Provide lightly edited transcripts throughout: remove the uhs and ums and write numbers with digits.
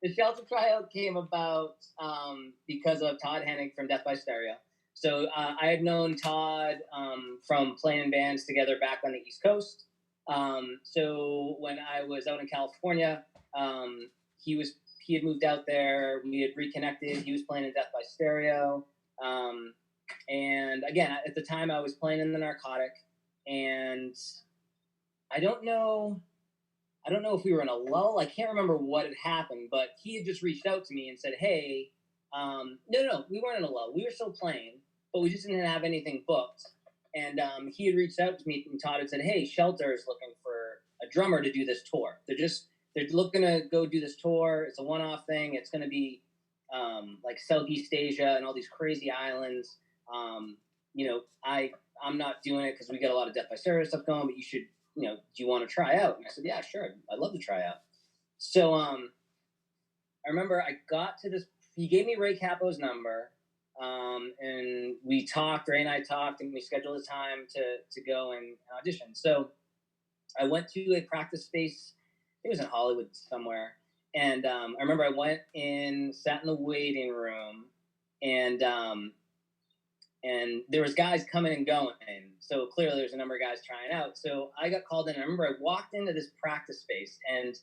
the Shelter tryout came about because of Todd Hennig from Death by Stereo. So I had known Todd from playing in bands together back on the East Coast. So when I was out in California, he had moved out there. We had reconnected. He was playing in Death by Stereo. And again, at the time I was playing in the Narcotic, and I don't know if we were in a lull. I can't remember what had happened, but he had just reached out to me and said, hey, no, we weren't in a lull. We were still playing, but we just didn't have anything booked. And he had reached out to me, and Todd had said, hey, Shelter is looking for a drummer to do this tour. They're looking to go do this tour. It's a one-off thing. It's going to be like Southeast Asia and all these crazy islands. I'm not doing it because we got a lot of Death by Stereo stuff going, but you should, do you want to try out? And I said, yeah, sure. I'd love to try out. So I remember I got to this, he gave me Ray Capo's number, and we talked, Ray and I talked, and we scheduled a time to go and audition. So I went to a practice space, it was in Hollywood somewhere. And I remember I went in, sat in the waiting room, and there was guys coming and going. So clearly there's a number of guys trying out. So I got called in. I remember I walked into this practice space, and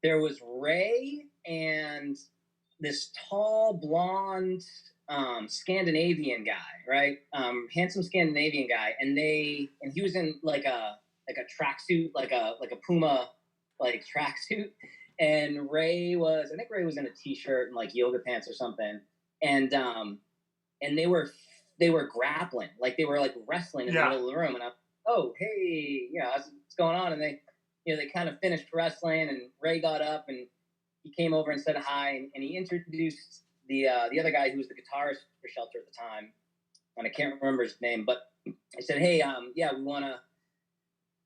there was Ray and this tall, blonde, Scandinavian guy, right? Handsome Scandinavian guy. And he was in like a tracksuit, like a Puma, like tracksuit. And Ray was in a t-shirt and like yoga pants or something. And they were grappling, like they were like wrestling in the middle of the room. And I'm, oh, hey, what's going on? And they kind of finished wrestling, and Ray got up and he came over and said hi, and he introduced the other guy who was the guitarist for Shelter at the time, and I can't remember his name, but I said, hey, we want to.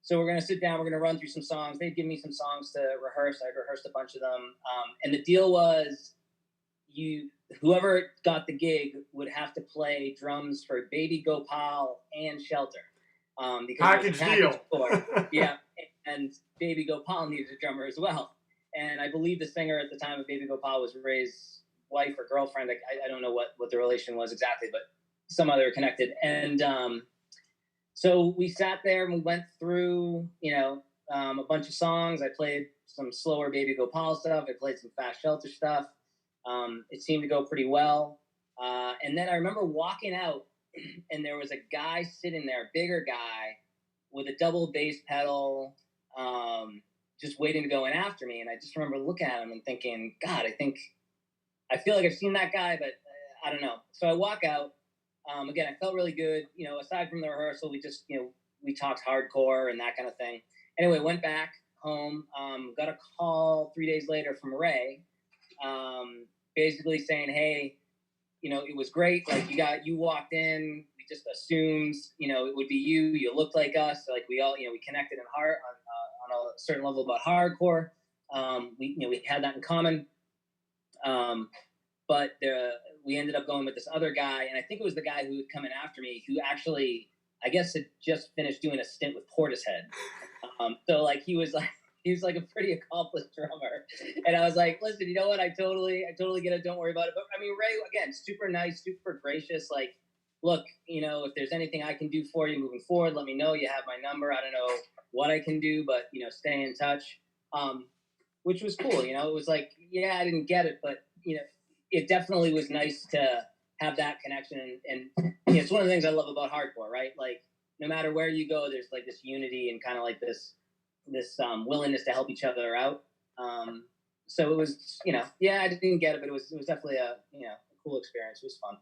So we're going to sit down. We're going to run through some songs. They'd give me some songs to rehearse. I'd rehearsed a bunch of them. And the deal was whoever got the gig would have to play drums for Baby Gopal and Shelter. Because package deal. Yeah. And Baby Gopal needed a drummer as well. And I believe the singer at the time of Baby Gopal was Ray's wife or girlfriend. I don't know what the relation was exactly, but somehow they were connected. And so we sat there and we went through, a bunch of songs. I played some slower Baby Gopal stuff. I played some fast Shelter stuff. It seemed to go pretty well. And then I remember walking out, and there was a guy sitting there, a bigger guy, with a double bass pedal, just waiting to go in after me. And I just remember looking at him and thinking, God, I feel like I've seen that guy, but I don't know. So I walk out. Again, I felt really good. Aside from the rehearsal, we just, we talked hardcore and that kind of thing. Anyway, went back home, got a call 3 days later from Ray, basically saying, hey, it was great. Like you walked in, we just assumed, it would be you. You looked like us. Like we all, we connected on a certain level about hardcore. We had that in common. But we ended up going with this other guy, and I think it was the guy who had come in after me, who actually, I guess, had just finished doing a stint with Portishead. So like he was like a pretty accomplished drummer, and I was like, listen, you know what? I totally get it. Don't worry about it. But I mean, Ray, again, super nice, super gracious. Like, look, if there's anything I can do for you moving forward, let me know. You have my number. I don't know what I can do, but stay in touch. Which was cool. It was like, yeah, I didn't get it, but it definitely was nice to have that connection. And it's one of the things I love about hardcore, right? Like, no matter where you go, there's like this unity and kind of like this willingness to help each other out. So it was, I didn't get it, but it was definitely a cool experience. It was fun.